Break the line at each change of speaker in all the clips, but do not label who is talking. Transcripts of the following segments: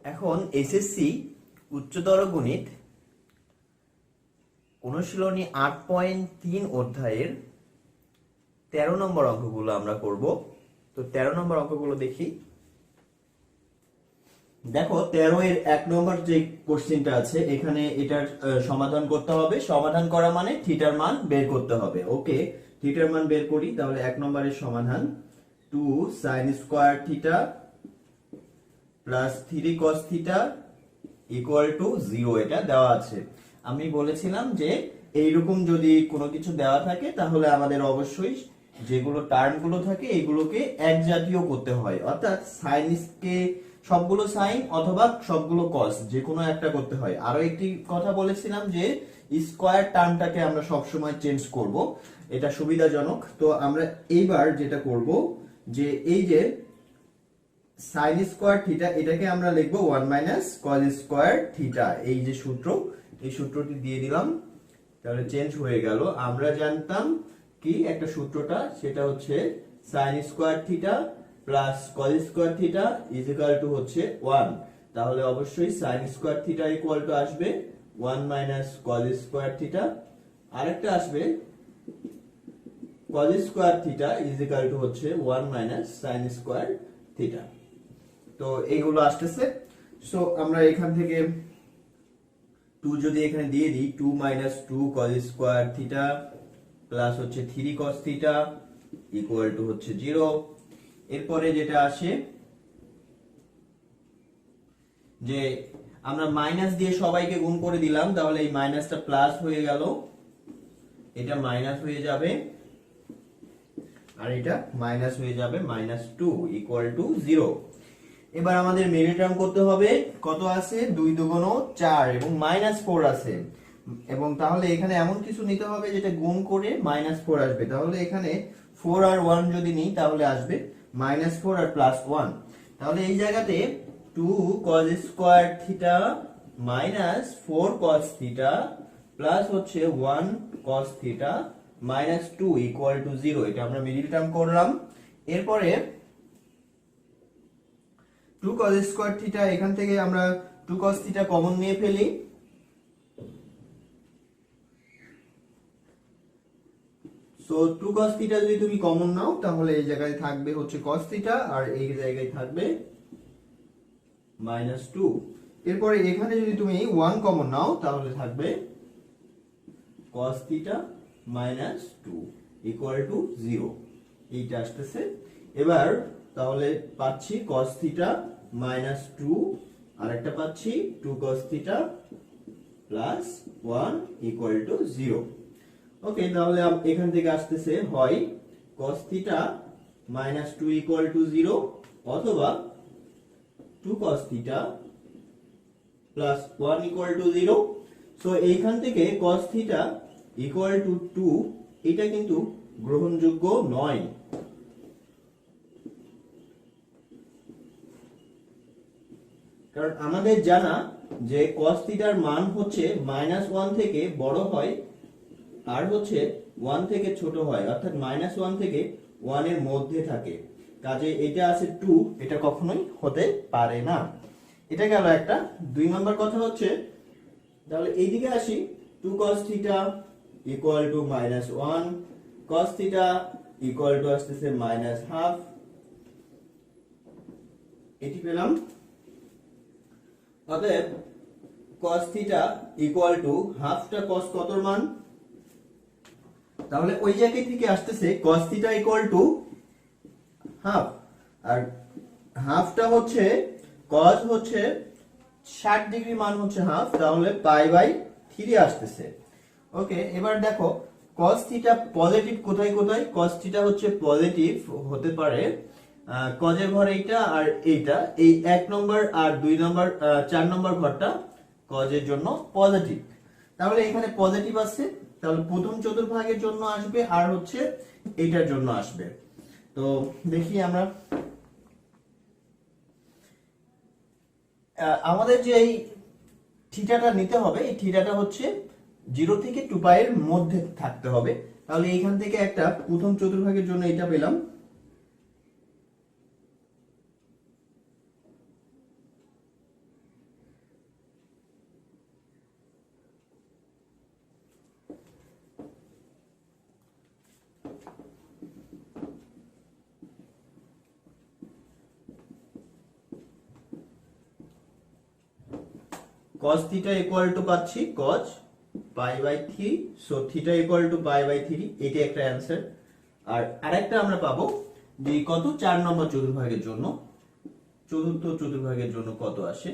এখন এসএসসি উচ্চতর গণিত অনুশীলনী 8.3 অধ্যায়ের 13 নম্বর অঙ্কগুলো আমরা করব। তো 13 নম্বর অঙ্কগুলো দেখি। দেখো 13 এর 1 নম্বর যে কোশ্চেনটা আছে এখানে এটার সমাধান করতে হবে। সমাধান করা মানে থিটার মান বের করতে হবে। ওকে, থিটার মান বের করি। তাহলে 1 নম্বরের সমাধান 2 sin square theta plus 3 cos theta equal to 0 এটা দেওয়া আছে। আমি বলেছিলাম যে এইরকম যদি কোনো কিছু দেওয়া থাকে তাহলে আমাদের অবশ্যই যেগুলো টার্মগুলো থাকে এগুলোকে এক জাতীয় করতে হয়, অর্থাৎ সাইনকে সবগুলো সাইন অথবা সবগুলো কস যে কোনো একটা করতে হয়। আরো একটি কথা বলেছিলাম যে স্কয়ার টার্মটাকে আমরা সবসময় চেঞ্জ করব, এটা সুবিধাজনক। তো আমরা এইবার যেটা করব যে এই যে sin স্কয়ার থিটা এটাকে আমরা লিখব 1 মাইনাস cos স্কয়ার থিটা, এই যে সূত্র, এই সূত্রটি দিয়ে দিলাম। তাহলে চেঞ্জ হয়ে গেল। আমরা জানতাম কি একটা সূত্রটা, সেটা হচ্ছে sin square theta plus cos square theta is equal to হচ্ছে 1। তাহলে অবশ্যই sin square theta equal two আসবে 1 মাইনাস cos স্কয়ার থিটা, আরেকটা আসবে cos square theta is equal to হচ্ছে 1 মাইনাস sin স্কয়ার থিটা। তো এইগুলো আসতেছে। সো আমরা এখান থেকে 2 যদি এখানে দিয়ে দিই 2 minus 2 cos square theta plus হচ্ছে 3 cos থিটা ইকুয়াল টু হচ্ছে 0। এরপরে যেটা আসে যে আমরা মাইনাস দিয়ে সবাইকে গুণ করে দিলাম, তাহলে এই মাইনাসটা প্লাস হয়ে গেল, এটা মাইনাস হয়ে যাবে আর এটা মাইনাস হয়ে যাবে -2 ইকুয়াল টু 0। এবার আমাদের মিডল টার্ম করতে হবে। কত আছে? 2 দুগুণ 4 এবং -4 আছে, এবং তাহলে এখানে এমন কিছু নিতে হবে যেটা গুণ করে -4 আসবে। তাহলে এখানে 4 আর 1 যদি নিই তাহলে আসবে -4 আর +1। তাহলে এই জায়গাতে 2 cos square theta -4 cos theta plus হচ্ছে 1 cos থিটা -2 ইকুয়াল টু 0, এটা আমরা মিডল টার্ম করলাম। এরপরে 2 cos স্কয়ার থিটা, এখান থেকে আমরা 2 cos থিটা কমন নিয়ে ফেলি। সো 2 cos থিটা যদি তুমি কমন নাও তাহলে এই জায়গায় থাকবে হচ্ছে cos থিটা আর এই জায়গায় থাকবে -2। এরপরে এখানে যদি তুমি 1 কমন নাও তাহলে থাকবে cos থিটা -2 ইকুয়াল টু 0, এইটা আসতেছে। এবার তাহলে পাচ্ছি cos থিটা -2 আর একটা পাচ্ছি 2 cos theta plus 1 equal to 0। ওকে, তাহলে এখান থেকে আসতেছে হয় cos থিটা -2 ইকুয়াল টু 0 অথবা 2 cos theta plus 1 equal to 0। So এইখান থেকে cos থিটা ইকুয়াল টু 2 এটা কিন্তু গ্রহণযোগ্য নয়, কারণ আমাদের জানা যে cos থিটার মান হচ্ছে -1 থেকে বড় হয় আর হচ্ছে 1 থেকে ছোট হয়, অর্থাৎ -1 থেকে 1 এর মধ্যে থাকে। কাজে এটা আছে 2, এটা কখনোই হতে পারে না। এটা গেল একটা। 2 নম্বর কথা হচ্ছে, তাহলে এইদিকে আসি, 2 cos theta equal to -1 cos theta equal to আসতেছে -half, এটি পেলাম। অতএব cos থিটা ইকুয়াল টু হাফটা cos কতর মান, তাহলে ওই জায়গা থেকে আসতেছে cos theta equal to half, আর হাফটা হচ্ছে cos হচ্ছে 60 ডিগ্রি মান হচ্ছে হাফ, তাহলে π/3 আসতেছে। ওকে, এবার দেখো cos থিটা পজিটিভ কোথায় কোথায়? cos থিটা হচ্ছে পজিটিভ হতে পারে cos এর ঘর এইটা আর এইটা, এই 1 নম্বর আর 2 নম্বর 4 নম্বর ঘরটা cos এর জন্য পজিটিভ। তাহলে এখানে পজিটিভ আছে, তাহলে প্রথম চতুর্ভাগের জন্য আসবে আর হচ্ছে এইটার জন্য আসবে। তো দেখি আমরা আমাদের যে এই থিটাটা নিতে হবে, এই থিটাটা হচ্ছে 0 থেকে 2π এর মধ্যে থাকতে হবে। তাহলে এইখান থেকে একটা প্রথম চতুর্ভাগের জন্য এটা পেলাম, cos থিটা ইকুয়াল টু পাচ্ছি cos pi by 3, so theta equal to pi by 3, এটি একটা অ্যানসার। আর আরেকটা আমরা পাবো যে কত 4 নম্বর চতুর্ভাগের জন্য, চতুর্থ চতুর্ভাগের জন্য কত আসে।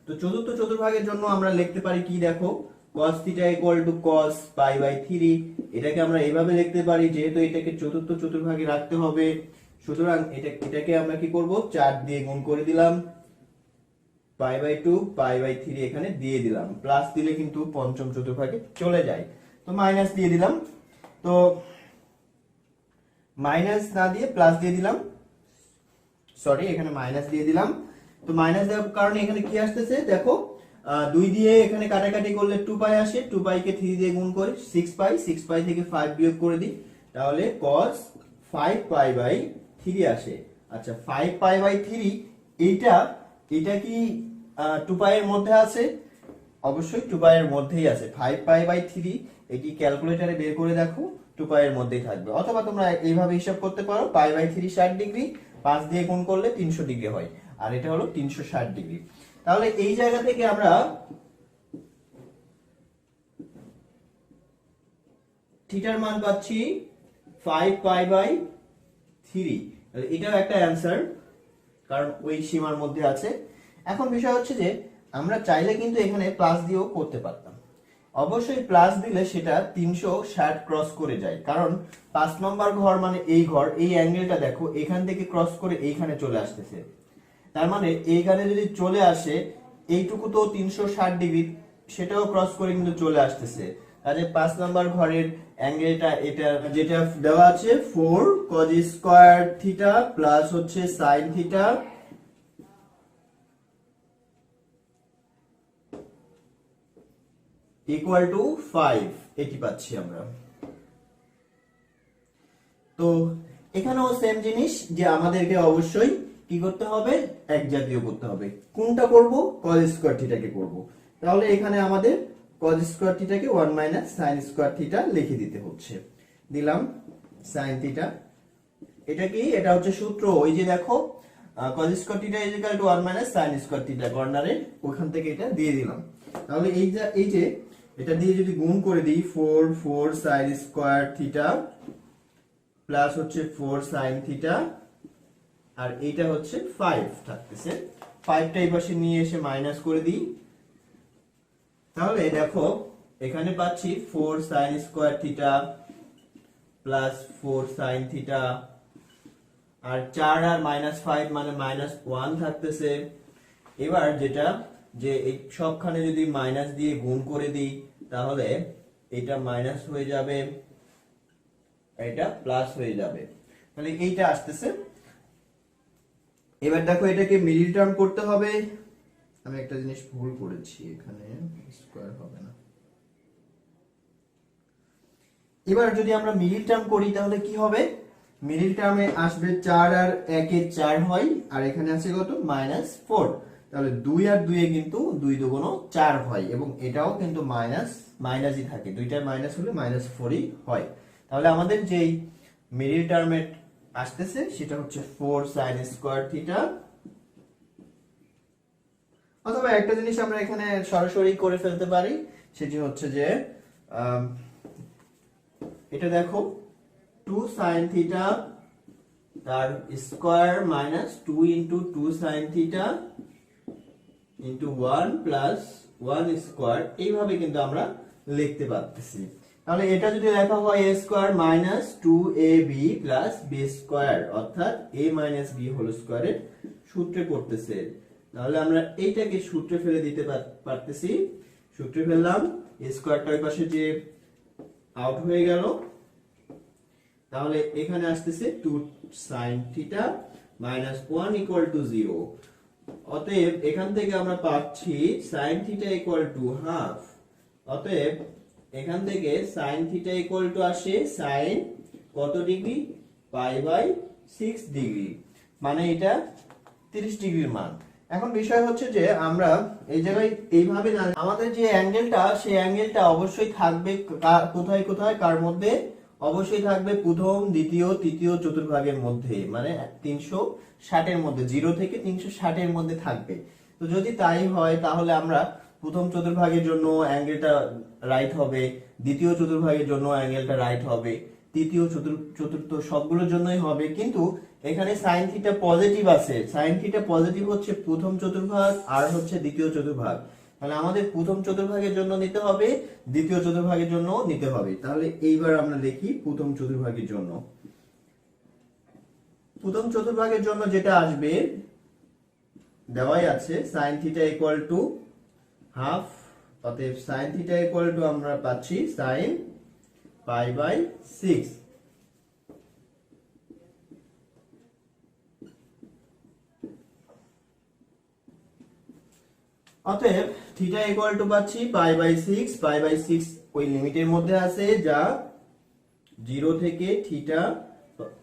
তো চতুর্থ চতুর্ভাগের জন্য আমরা লিখতে পারি কি দেখো, cos theta equal to cos pi by 3, এটাকে আমরা এইভাবে লিখতে পারি, যেহেতু এটাকে চতুর্থ চতুর্ভাগে রাখতে হবে সুতরাং এটাকে আমরা কি করব 4 দিয়ে গুণ করে দিলাম, পাই বাই 2 পাই বাই 3 এখানে দিয়ে দিলাম, প্লাস দিলে কিন্তু পঞ্চম চতুর্ভাগে চলে যায়, তো মাইনাস দিয়ে দিলাম, তো মাইনাস না দিয়ে প্লাস দিয়ে দিলাম, সরি এখানে মাইনাস দিয়ে দিলাম। তো মাইনাস দেওয়ার কারণে এখানে কি আসতেছে দেখো, 2 দিয়ে এখানে কাটাকাটি করলে 2 পাই আসে, 2 পাইকে 3 দিয়ে গুণ করে 6 পাই, 6 পাই থেকে 5 বিয়োগ করে দিই, তাহলে cos 5 পাই বাই 3 আসে। আচ্ছা 5 পাই বাই 3 এটা কি 2 পাই এর মধ্যে আছে? অবশ্যই 2 পাই এর মধ্যেই আছে। 5 পাই বাই 3 এটি ক্যালকুলেটরে বের করে দেখো, 2 পাই এর মধ্যেই থাকবে, অথবা তোমরা এইভাবে হিসাব করতে পারো, পাই বাই 3 60 ডিগ্রি, 5 দিয়ে গুণ করলে 300 ডিগ্রি হয়, আর এটা হলো 360 ডিগ্রি। তাহলে এই জায়গা থেকে আমরা থিটার মান পাচ্ছি 5 পাই বাই 3, এটাও একটা অ্যানসার, কারণ ওই সীমার মধ্যে আছে। এখন বিষয় হচ্ছে যে আমরা চাইলে কিন্তু এখানে প্লাস দিয়েও করতে পারতাম, অবশ্যই প্লাস দিলে সেটা 360 ক্রস করে যায়, কারণ 5 নম্বর ঘর মানে এই ঘর, এই অ্যাঙ্গেলটা দেখো এখান থেকে ক্রস করে এইখানে চলে আসতেছে, তার মানে এইখানে যদি চলে আসে এইটুকু তো 360 ডিগ্রি, সেটাও ক্রস করে কিন্তু চলে আসতেছে, তাহলে 5 নাম্বার ঘরের অ্যাঙ্গেলটা এটা যেটা দেওয়া আছে 4 cos স্কয়ার থিটা প্লাস হচ্ছে sin থিটা ইকুয়াল টু 5, এটি পাচ্ছি আমরা। তো এখানেও সেম জিনিস, যে আমাদেরকে অবশ্যই কি করতে হবে, এক জাতীয় করতে হবে। কোনটা করব, cos স্কয়ার থিটাকে করব, তাহলে এখানে আমাদের cos স্কয়ার থিটাকে 1 মাইনাস sin স্কয়ার থিটা লিখে দিতে হচ্ছে, দিলাম sin থিটা, এটা কি, এটা হচ্ছে সূত্র, ওই যে দেখো cos square theta is equal to 1 minus sin square theta, কর্নারে ওখান থেকে এটা দিয়ে দিলাম। তাহলে এই যে এটা দিয়ে যদি গুণ করে দিই 4 sin স্কয়ার থিটা প্লাস হচ্ছে 4 sin থিটা, আর এইটা হচ্ছে 5 থাকতেছে, 5টা এই পাশে নিয়ে এসে মাইনাস করে দিই, তাহলে দেখো এখানে পাচ্ছি 4 sin square theta plus 4 sin theta, আর 4 আর -5 মানে -1 থাকতেছে। এবার যেটা যে এই সবখানে যদি মাইনাস দিয়ে গুণ করে দিই তাহলে এটা মাইনাস হয়ে যাবে, এটা প্লাস হয়ে যাবে, তাহলে এইটা আসতেছে। এবার দেখো এটাকে মিডল টার্ম করতে হবে, আমি একটা জিনিস ভুল করেছি, এখানে স্কয়ার হবে না। এবার যদি আমরা মিডল টার্ম করি তাহলে কি হবে, মিডল টার্মে আসবে 4 আর 1 এ 4 হয়, আর এখানে আছে কত -4, তাহলে 2 আর 2 এ কিন্তু 2 দুগুণ 4 হয়, এবং এটাও কিন্তু মাইনাসই থাকে, দুইটার মাইনাস হলে -4ই হয়। তাহলে আমাদের যেই মিডল টার্মে আসতেছে সেটা হচ্ছে 4 sin স্কয়ার থিটা, অথবা একটা জিনিস আমরা এখানে সরাসরি করে ফেলতে পারি, সেটি হচ্ছে যে এটা দেখো 2 sin থিটা তার square minus 2 into 2 sin theta into 1 plus 1 square, এইভাবে কিন্তু আমরা লিখতে পারতেছি। তাহলে এটা যদি লেখা হয় a square minus 2ab plus b square, অর্থাৎ a মাইনাস b হোল স্কয়ারের সূত্রে পড়তেছে, তাহলে আমরা এইটাকে সূত্রে ফেলে দিতে পারতেছি, সূত্রে ফেললাম, a স্কয়ারটা ওই পাশে যে আউট হয়ে গেল, তাহলে এখানে আসতেছে 2 sin theta minus 1 equal to 0, অতএব এখান থেকে আমরা পাচ্ছি sin theta equal to half, অতএব এখান থেকে sin থিটা ইকুয়াল টু আসে sin কত ডিগ্রি, পাই বাই 6 ডিগ্রি, মানে এটা 30 ডিগ্রির মান। এখন বিষয় হচ্ছে যে আমরা এই জায়গায় এইভাবে আমাদের যে অ্যাঙ্গেলটা, সেই অ্যাঙ্গেলটা অবশ্যই থাকবে কোথায় কোথায়, কার মধ্যে, অবশ্যই থাকবে প্রথম, দ্বিতীয়, তৃতীয় চতুর্ভাগের মধ্যে, মানে 360 মধ্যে, 0 থেকে 360 মধ্যে থাকবে। তো যদি তাই হয় তাহলে আমরা প্রথম চতুর্ভাগের জন্য অ্যাঙ্গেলটা রাইট হবে, দ্বিতীয় চতুর্ভাগের জন্য অ্যাঙ্গেলটা রাইট হবে, তৃতীয় চতুর্থ সবগুলোর জন্যই হবে। কিন্তু এখানে সাইন থিটা পজিটিভ আছে, সাইন থিটা পজিটিভ হচ্ছে প্রথম চতুর্ভাগ আর হচ্ছে দ্বিতীয় চতুর্ভাগ। তাহলে আমাদের প্রথম চতুর্ভাগের জন্য নিতে হবে, দ্বিতীয় চতুর্ভাগের জন্য নিতে হবে। তাহলে এইবার আমরা দেখি প্রথম চতুর্ভাগের জন্য। প্রথম চতুর্ভাগের জন্য যেটা আসবে দেওয়াই আছে, sine theta equal to half, অতএব সাইন থিটা ইকুয়াল টু আমরা পাচ্ছি সাইন পাই বাই 6। অতএব থিটা ইকুয়াল টু পাচ্ছি পাই বাই 6, পাই বাই 6 ওই লিমিটের মধ্যে আছে যা 0 থেকে থিটা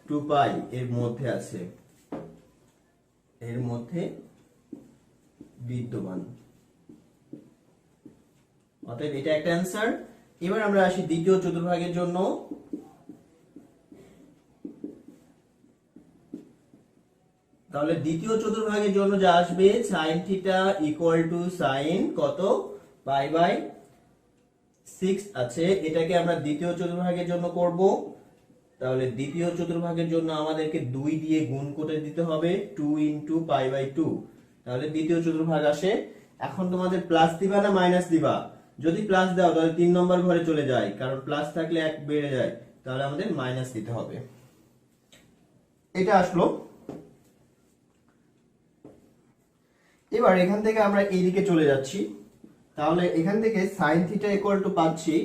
টু পাই এর মধ্যে আছে, এর মধ্যে বিদ্যমান। অতএব এটা একটা অ্যান্সার। এবার আমরা আসি দ্বিতীয় চতুর্ভাগের জন্য। তাহলে দ্বিতীয় চতুর্ভাগের জন্য যা আসবে sin theta equal to sin কত পাই বাই 6 আছে, এটাকে আমরা দ্বিতীয় চতুর্ভাগের জন্য করব। তাহলে দ্বিতীয় চতুর্ভাগের জন্য আমাদেরকে 2 দিয়ে গুণ করে দিতে হবে, 2 ইনটু পাই বাই 2। তাহলে দ্বিতীয় চতুর্ভাগ আসে। এখন তোমাদের প্লাস দিবা না মাইনাস দিবা? যদি প্লাস দাও তাহলে 3 নম্বর ঘরে চলে যায়, কারণ প্লাস থাকলে 1 বেড়ে যায়, তাহলে আমাদের মাইনাস দিতে হবে। এটা আসলো। এবার এখান থেকে আমরা এই দিকে চলে যাচ্ছি। তাহলে এখান থেকে sin থিটা ইকুয়াল টু পাচ্ছি,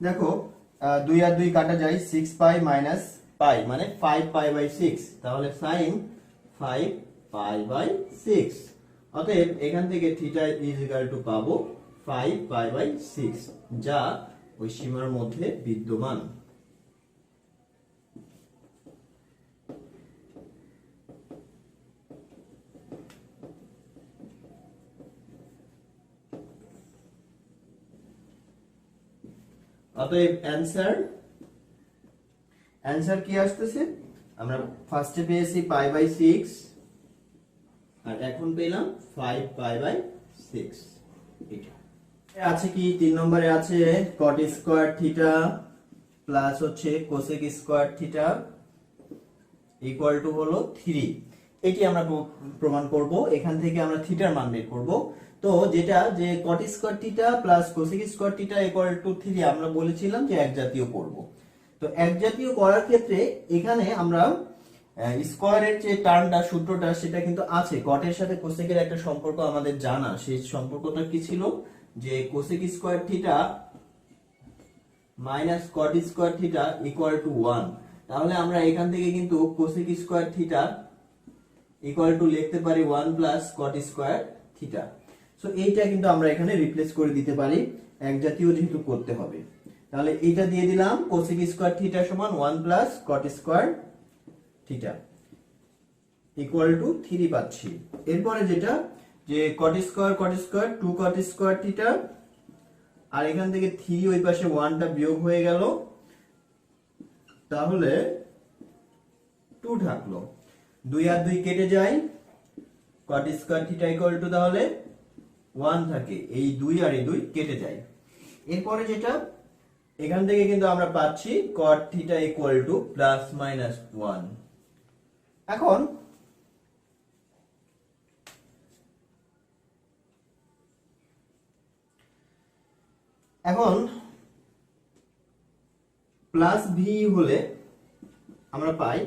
দেখো 2 আর 2 কাটা যায়, 6 পাই মাইনাস পাই মানে 5 পাই বাই 6। তাহলে sin 5 পাই বাই 6। অতএব এখান থেকে থিটা ইজ ইকুয়াল টু পাবো 5 পাই বাই 6, যা ওই সীমার মধ্যে বিদ্যমান। অতএব অ্যান্সার কি আসতেছে? আমরা ফার্স্টে পেয়েছি পাই বাই 6 আর এখন পেলাম 5 পাই বাই 6। এটা আছে কি 3 নম্বরে আছে cot স্কয়ার থিটা প্লাস হচ্ছে cosec square theta equal two হলো 3। এটি আমরা প্রমাণ করব। এখান থেকে আমরা থিটার মান বের করব। তো যেটা যে cot square theta plus cosec square theta equal to 3 আমরা বলেছিলাম যে একজাতীয় করব। তো একজাতীয় করার ক্ষেত্রে এখানে আমরা স্কয়ারের যে টার্মটা সূত্রটা সেটা কিন্তু আছে, কটের সাথে কোসেকের একটা সম্পর্ক আমাদের জানা। সেই সম্পর্কটা কি ছিল? যে cosec square theta minus caught square theta equal to 1। তাহলে আমরা এখান থেকে কিন্তু cosec square theta equal two লিখতে পারি 1 plus cot square theta. So এইটা কিন্তু আমরা এখানে রিপ্লেস করে দিতে পারি, একজাতীয় যেহেতু করতে হবে। তাহলে এইটা দিয়ে দিলাম, কোসেক স্কয়ার থিটা সমান 1 plus cot square theta equal to 3 পাচ্ছি। এরপরে যেটা যে cot square 2 cot square theta, আর এখান থেকে 3 ওই পাশে 1টা বিয়োগ হয়ে গেল, তাহলে 2 থাকলো। 2 আর 2 কেটে যায়, কট স্কয়ার থিটা ইকুয়াল টু তাহলে 1 থাকে, এই 2 আর এই 2 কেটে যায়। এরপরে যেটা এখান থেকে কিন্তু আমরা পাচ্ছি cot theta equal two plus minus 1। এখন প্লাস ভি হলে আমরা পাই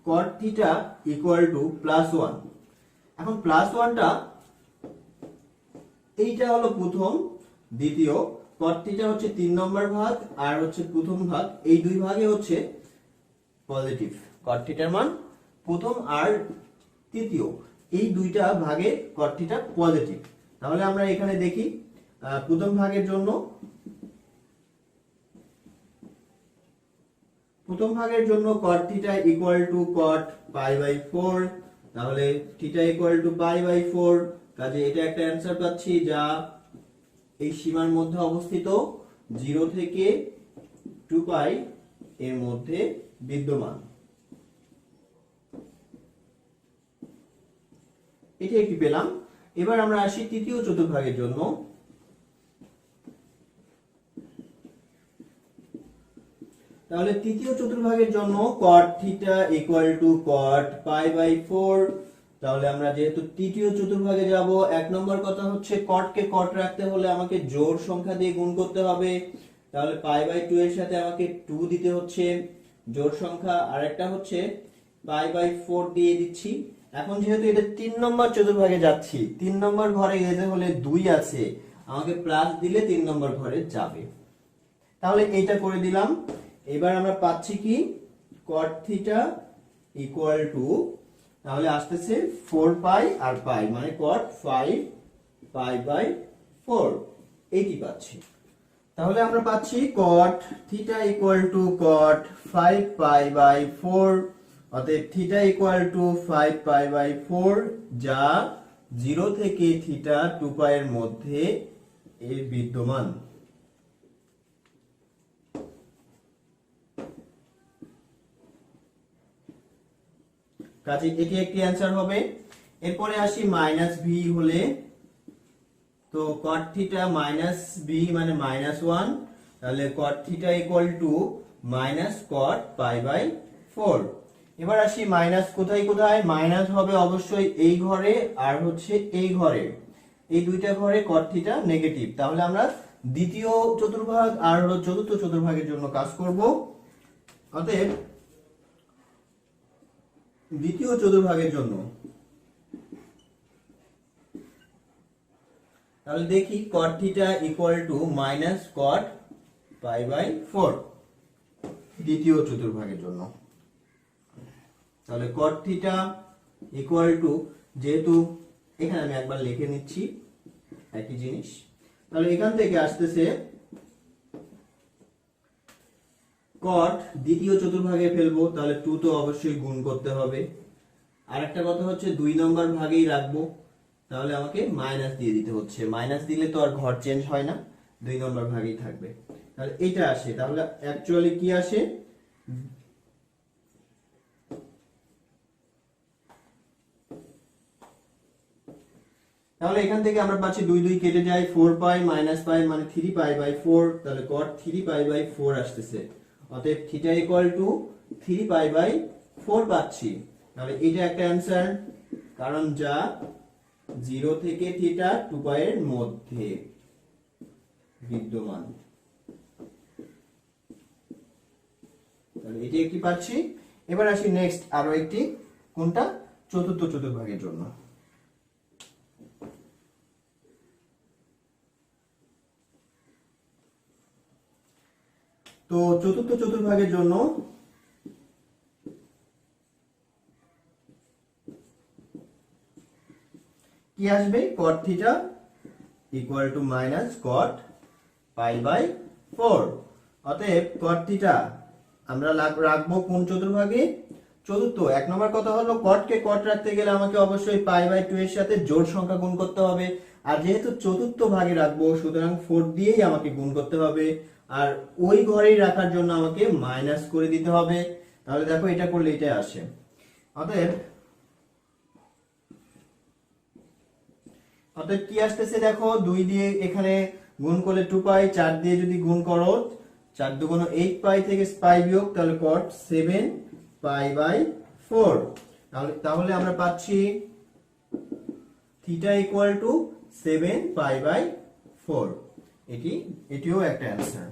cot theta equal two plus 1। এখন প্লাস 1টা এইটা হলো প্রথম, দ্বিতীয়, cot থিটা হচ্ছে 3 নম্বর ভাগ আর হচ্ছে প্রথম ভাগ, এই দুই ভাগে হচ্ছে পজিটিভ। cot থিটার মান প্রথম আর তৃতীয় এই দুইটা ভাগে cot থিটা পজিটিভ। তাহলে আমরা এখানে দেখি প্রথম ভাগের জন্য cot theta equal to cot pi by 4। তাহলে theta equal to pi by 4, কাজে এটা একটা অ্যান্সার পাচ্ছি যা এই সীমার মধ্যে অবস্থিত, 0 থেকে টু পাই এর মধ্যে বিদ্যমান। এটি একটি পেলাম। এবার আমরা আসি তৃতীয় চতুর্ভাগের জন্য। তাহলে তৃতীয় চতুর্ভাগের জন্য cot theta equal to cot pi by 4। তাহলে আমরা যেহেতু তৃতীয় চতুর্ভাগে যাব, এক নম্বর কথা হচ্ছে cot কে cot রাখতে হলে আমাকে জোড় সংখ্যা দিয়ে গুণ করতে হবে। তাহলে পাই বাই 2 এর সাথে আমাকে 2 দিতে হচ্ছে জোড় সংখ্যা, আর একটা হচ্ছে পাই বাই 4 দিয়ে দিচ্ছি। এখন যেহেতু এটা 3 নম্বর চতুর্ভাগে যাচ্ছি, 3 নম্বর ঘরে যেতে হলে 2 আছে, আমাকে প্লাস দিলে 3 নম্বর ঘরে যাবে। তাহলে এইটা করে দিলাম। এবার আমরা পাচ্ছি কি cot থিটা ইকুয়াল টু, তাহলে আসতেছে 4 পাই আর পাই, মানে cot 5 পাই বাই 4 এইটি পাচ্ছি। তাহলে আমরা পাচ্ছি cot theta equal to cot 5 pi by 4, অতএব theta equal to 5 pi by 4, যা 0 থেকে থিটা 2 পাই এর মধ্যে এর বিদ্যমান। কাজে এটি একটি অ্যান্সার হবে। এরপরে আসি মাইনাস ভি হলে, তো cot থিটা মাইনাস ভি মানে -1, তাহলে cot theta equal to minus cot pi by 4। এবার আসি মাইনাস কোথায় কোথায়, মাইনাস হবে অবশ্যই এই ঘরে আর হচ্ছে এই ঘরে, এই দুইটা ঘরে cot থিটা নেগেটিভ। তাহলে আমরা দ্বিতীয় চতুর্ভাগ আর হলো চতুর্থ চতুর্ভাগের জন্য কাজ করব। অতএব দ্বিতীয় চতুর্ভাগের জন্য তাহলে দেখি cot theta equal to minus cot pi by 4 দ্বিতীয় চতুর্ভাগের জন্য। তাহলে cot থিটা ইকুয়াল টু, যেহেতু এখানে আমি একবার লিখে নিচ্ছি একই জিনিস, তাহলে এখান থেকে আসতেছে cot দ্বিতীয় চতুর্ভাগে ফেলবো, তাহলে 2 তো অবশ্যই গুণ করতে হবে। আর একটা কথা হচ্ছে 2 নম্বর ভাগেই রাখবো, তাহলে আমাকে মাইনাস দিয়ে দিতে হচ্ছে, মাইনাস দিলে তো আর ঘর চেঞ্জ হয় না, 2 নম্বর ভাগেই থাকবে। তাহলে এটা আসে, তাহলে অ্যাকচুয়ালি কি আসে, তাহলে এখান থেকে আমরা পাচ্ছি 2 2 কেটে যায়, 4 পাই মাইনাস পাই মানে 3 পাই বাই 4, তাহলে cot 3 পাই বাই 4 আসতেছে। অতএব theta equal to 3 pi by 4 পাচ্ছি। তাহলে এটা একটা অ্যানসার, কারণ যা 0 থেকে থিটা 2 পাই এর মধ্যে বিদ্যমান। তাহলে এটি একটি পাচ্ছি। এবার আসি নেক্সট আরো একটি, কোনটা, চতুর্থ চতুর্ভাগের জন্য। তো চতুর্থ চতুর্ভাগের জন্য কি আসবে, cot theta equal to minus cot pi by 4। অতএব cot থিটা আমরা রাখবো কোন চতুর্ভাগে, চতুর্থ। এক নম্বর কথা হলো cot কে cot রাখতে গেলে আমাকে অবশ্যই পাই বাই 2 এর সাথে জোড় সংখ্যা গুণ করতে হবে, আর যেহেতু চতুর্থ ভাগে রাখবো সুতরাং 4 দিয়েই আমাকে গুণ করতে হবে, আর ওই ঘরেই রাখার জন্য আমাকে মাইনাস করে দিতে হবে। তাহলে দেখো এটা করলে এটাই আসে। অতএব কি আসতেছে দেখো, 2 দিয়ে এখানে গুণ করলে 2 পাই, 4 দিয়ে যদি গুণ করো 4 দুগুণ 8 পাই থেকে পাই বিয়োগ, তাহলে cot 7 পাই বাই 4। তাহলে আমরা পাচ্ছি theta equal to 7 pi by 4। এটিও একটা অ্যান্সার।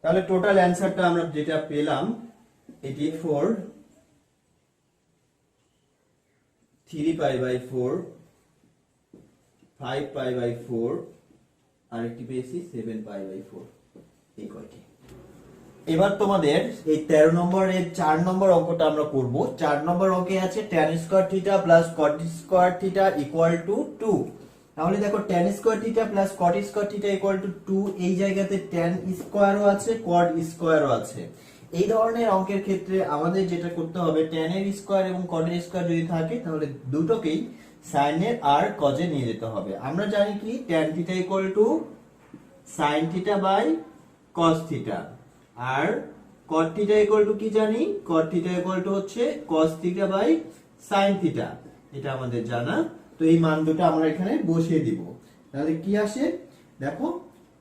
তাহলে টোটাল অ্যান্সারটা আমরা যেটা পেলাম, এটি 4 3 পাই বাই 4 5 পাই বাই 4 আর একটি পেয়েছি 7 পাই বাই 4, এই কয়টি। এবার তোমাদের এই 13 নম্বরের 4 নম্বর অঙ্কটা আমরা করব। 4 নম্বর অঙ্কে আছে tan square theta plus cot square theta equal to 2। তাহলে দেখো tan square theta plus cot square theta equal to 2, এই জায়গাতে tan স্কয়ারও আছে cot স্কয়ারও আছে। এই ধরনের অঙ্কের ক্ষেত্রে আমাদের যেটা করতে হবে tan এর স্কয়ার এবং cot এর স্কয়ার যদি থাকে তাহলে দুটোকেই sin এর আর cos এ নিয়ে যেতে হবে। আমরা জানি কি tan theta equal to sin theta by cos theta, আর cot থিটা ইকুয়াল টু কি জানি, cot থিটা ইকুয়াল টু হচ্ছে cos theta by sin theta, এটা আমাদের জানা। তো এই মান দুটো আমরা এখানে বসিয়ে দিব। তাহলে কি আসে দেখো,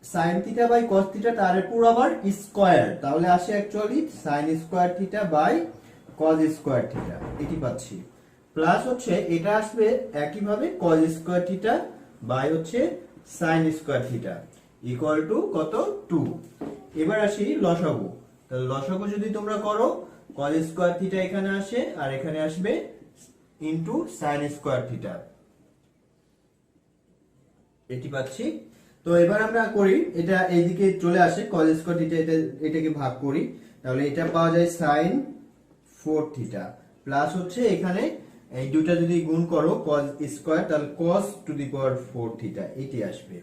sin theta by cos theta তার উপর আবার স্কয়ার, তাহলে আসে actually sin square theta by cos square theta, এটি পাচ্ছি। প্লাস হচ্ছে এটা আসবে একই ভাবে cos স্কয়ার থিটা বাই হচ্ছে sin square theta equal to কত 2। এবার আসি লসাগু। তাহলে লসাগু যদি তোমরা করো cos স্কয়ার থিটা এখানে আসে আর এখানে আসবে ইনটু sin স্কয়ার থিটা, এটি পাচ্ছি। তো এবার আমরা করি, এটা এইদিকে চলে আসে cos স্কয়ার থিটা, এটাকে ভাগ করি, তাহলে এটা পাওয়া যায় sin 4 থিটা প্লাস হচ্ছে এখানে এই দুটো যদি গুণ করো cos স্কয়ার, তাহলে cos to the power 4 theta এটি আসবে।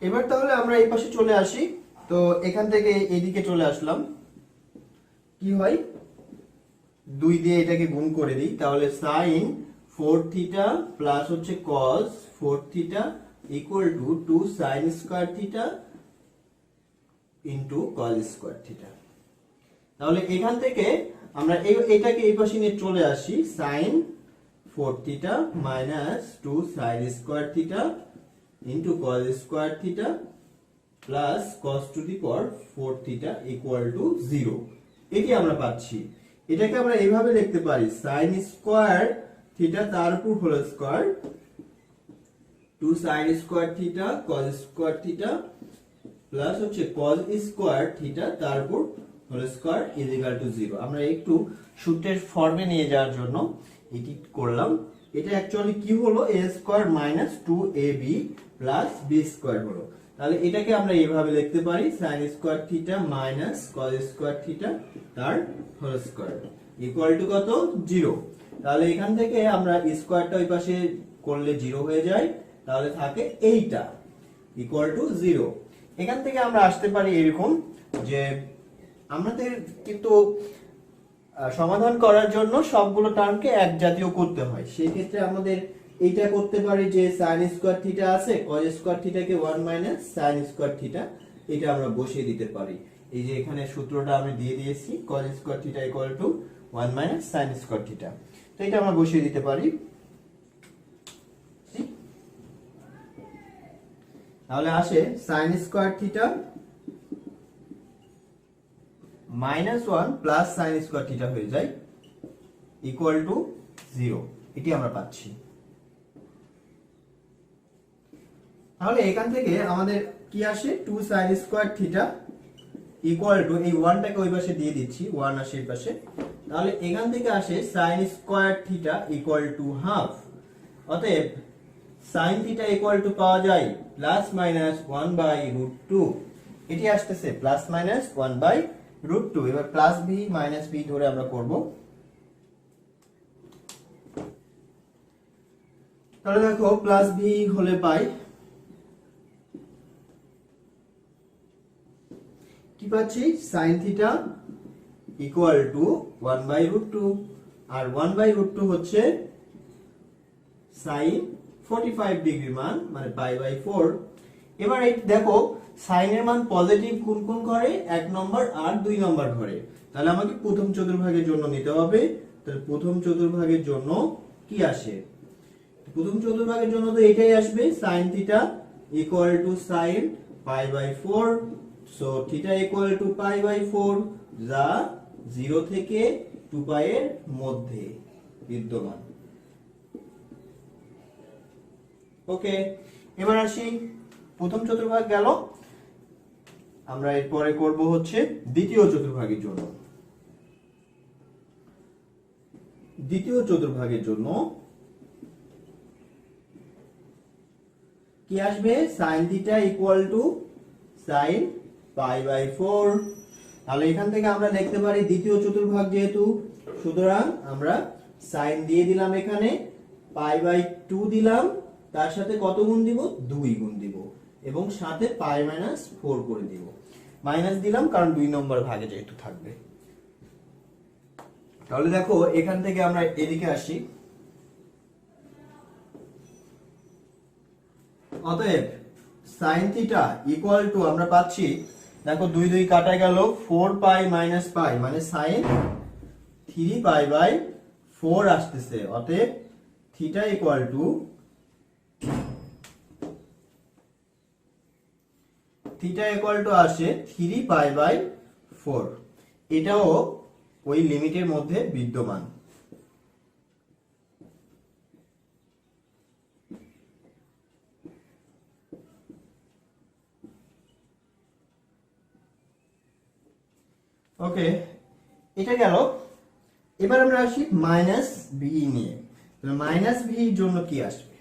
এবার তাহলে আমরা এই পাশে চলে আসি, তো এখান থেকে এইদিকে চলে আসলাম, কি হয় 2 দিয়ে এটাকে গুণ করে দিই, তাহলে sin 4 থিটা প্লাস হচ্ছে cos 4 theta equal to 2 sin square theta into cos square theta. তাহলে এখান থেকে আমরা এটাকে এই পাশে নিয়ে চলে আসি, sin 4 theta minus 2 sin square theta into cos square theta plus cos to the power 4 theta equal to 0, এটি আমরা পাচ্ছি। এটাকে আমরা এইভাবে লিখতে পারি sin স্কয়ার থিটা তার উপর whole square 2 sin square theta cos square theta plus হচ্ছে cos স্কয়ার থিটা তার উপর whole square is equal to 0। আমরা একটু সূত্রের ফর্মে নিয়ে যাওয়ার জন্য এটি করলাম। এটা অ্যাকচুয়ালি কি হলো, a square minus 2ab plus b square হলো। তাহলে এটাকে আমরা এইভাবে লিখতে পারি sin square theta minus cos square theta তার হোল স্কয়ার ইকুয়াল টু কত 0। তাহলে এখান থেকে আমরা স্কয়ারটা ওই পাশে করলে 0 হয়ে যায়, তাহলে থাকে এইটা ইকুয়াল টু 0। এখান থেকে আমরা আসতে পারি এরকম যে আমাদের কিন্তু সমাধান করার জন্য সবগুলো টার্মকে এক জাতীয় করতে হয়, সেই ক্ষেত্রে আমাদের এইটা করতে পারি যে sin স্কয়ার থিটা আছে, cos স্কয়ার থিটাকে 1 মাইনাস sin স্কয়ার থিটা, এটা আমরা বসিয়ে দিতে পারি। এই যে এখানে সূত্রটা আমি দিয়ে দিয়েছি cos square theta equal to 1 minus sin square theta, তো এটা আমরা বসিয়ে দিতে পারি। তাহলে আসে sin square theta minus 1 plus sin square theta হয়ে যায় ইকুয়াল টু 0, এটি আমরা পাচ্ছি। তাহলে এখান থেকে আমাদের কি আসে 2 sin square theta equal two, এই 1টাকে ওই পাশে দিয়ে দিচ্ছি, 1 আসে এই পাশে, তাহলে এখান থেকে আসে sin square theta equal to half. অতএব sin থিটা ইকুয়াল টু পাওয়া যায় প্লাস মাইনাস 1/√2, এটি আসতেছে প্লাস মাইনাস 1/√2। এবার প্লাস b মাইনাস b ধরে আমরা করব। তাহলে দেখো প্লাস b হলে পাই কি পাচ্ছি, sin থিটা ইকুয়াল টু 1/√2, আর 1/√2 হচ্ছে sin 45 ডিগ্রি মান, মানে π/4। এবার এই দেখো sin এর মান পজিটিভ কোন কোন ঘরে, 1 নম্বর আর 2 নম্বর ঘরে, তাহলে আমাকে প্রথম চতুর্ভাগের জন্য নিতে হবে। তাহলে প্রথম চতুর্ভাগের জন্য কি আসে, প্রথম চতুর্ভাগের জন্য তো এটাই আসবে sin theta equal to sin π/4, so theta equal to π/4, যা 0 থেকে 2π এর মধ্যে বিদ্যমান। ওকে, এবার আসি প্রথম চতুর্ভাগ গেল, আমরা এরপরে করব হচ্ছে দ্বিতীয় চতুর্ভাগের জন্য। দ্বিতীয় চতুর্ভাগের জন্য কি আসবে, sin theta equal to sin π/4। তাহলে এখান থেকে আমরা লিখতে পারি দ্বিতীয় চতুর্ভাগ যেহেতু, সুতরাং আমরা sin দিয়ে দিলাম, এখানে π/2 দিলাম, তার সাথে কত গুণ দিব, 2 গুণ দিব, এবং সাথে π - 4 করে দিব। মাইনাস দিলাম কারণ 2 নম্বর ভাগে যেহেতু থাকবে। তাহলে দেখো এখান থেকে আমরা এদিকে আসি। অতএব sin থিটা ইকুয়াল টু আমরা পাচ্ছি, দেখো 2 2 কাটা গেল, 4 পাই মাইনাস পাই মানে sin 3 পাই বাই 4 আসতেছে। অতএব থিটা ইকুয়াল টু আসে 3 পাই বাই 4। এটাও ওই লিমিটের মধ্যে বিদ্যমান। ওকে, এটা গেল। এবার আমরা আসি মাইনাস ভি নিয়ে। মাইনাস ভি এর জন্য কি আসবে?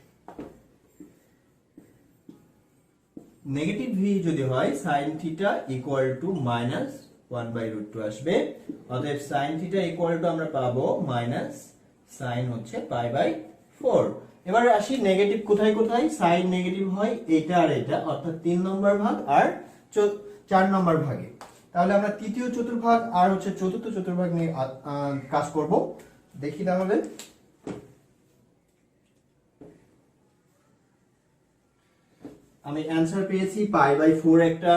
নেগেটিভ ভি যদি হয় sin theta equal to minus 1/√2 আসবে। অতএব sin থিটা ইকুয়াল টু আমরা পাবো মাইনাস sin হচ্ছে π/4। এবার আসি নেগেটিভ কোথায় কোথায়। sin নেগেটিভ হয় এটা আর এটা, অর্থাৎ 3 নম্বর ভাগ আর 4 নম্বর ভাগে। তাহলে আমরা তৃতীয় চতুর্ভাগ আর হচ্ছে চতুর্থ চতুর্ভাগ নিয়ে কাজ করব। দেখি তাহলে। আমি অ্যানসার পেয়েছি π/4 একটা,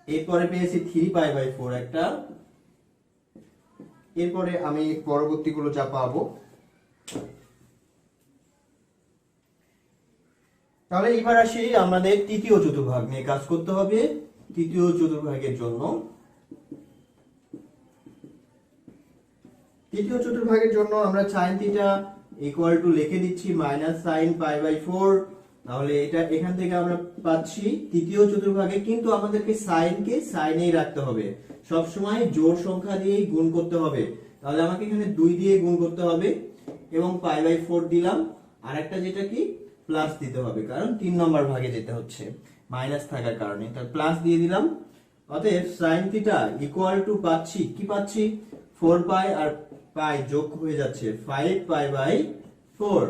এরপরে পেয়েছি 3π/4 একটা, এরপরে আমি পরবর্তীগুলো যা পাবো। তাহলে এবার আসি আমাদের তৃতীয় চতুর্ভাগ নিয়ে কাজ করতে হবে। তৃতীয় চতুর্ভাগের জন্য আমরা sin থিটা ইকুয়াল টু লিখে দিচ্ছি মাইনাস sin π/4। তাহলে এটা এখান থেকে আমরা পাচ্ছি তৃতীয় চতুর্ভাগে, কিন্তু আমাদেরকে sin কে সাইনেই রাখতে হবে, সব সময় জোড় সংখ্যা দিয়েই গুণ করতে হবে। তাহলে আমাকে এখানে 2 দিয়ে গুণ করতে হবে এবং π/4 দিলাম। আরেকটা যেটা কি প্লাস দিতে হবে, কারণ 3 নম্বর ভাগে যেতে হচ্ছে মাইনাস থাকার কারণে, তাই প্লাস দিয়ে দিলাম। অতএব sin থিটা ইকুয়াল টু পাচ্ছি কি পাচ্ছি, 4 পাই আর পাই যোগ হয়ে যাচ্ছে 5 π/4।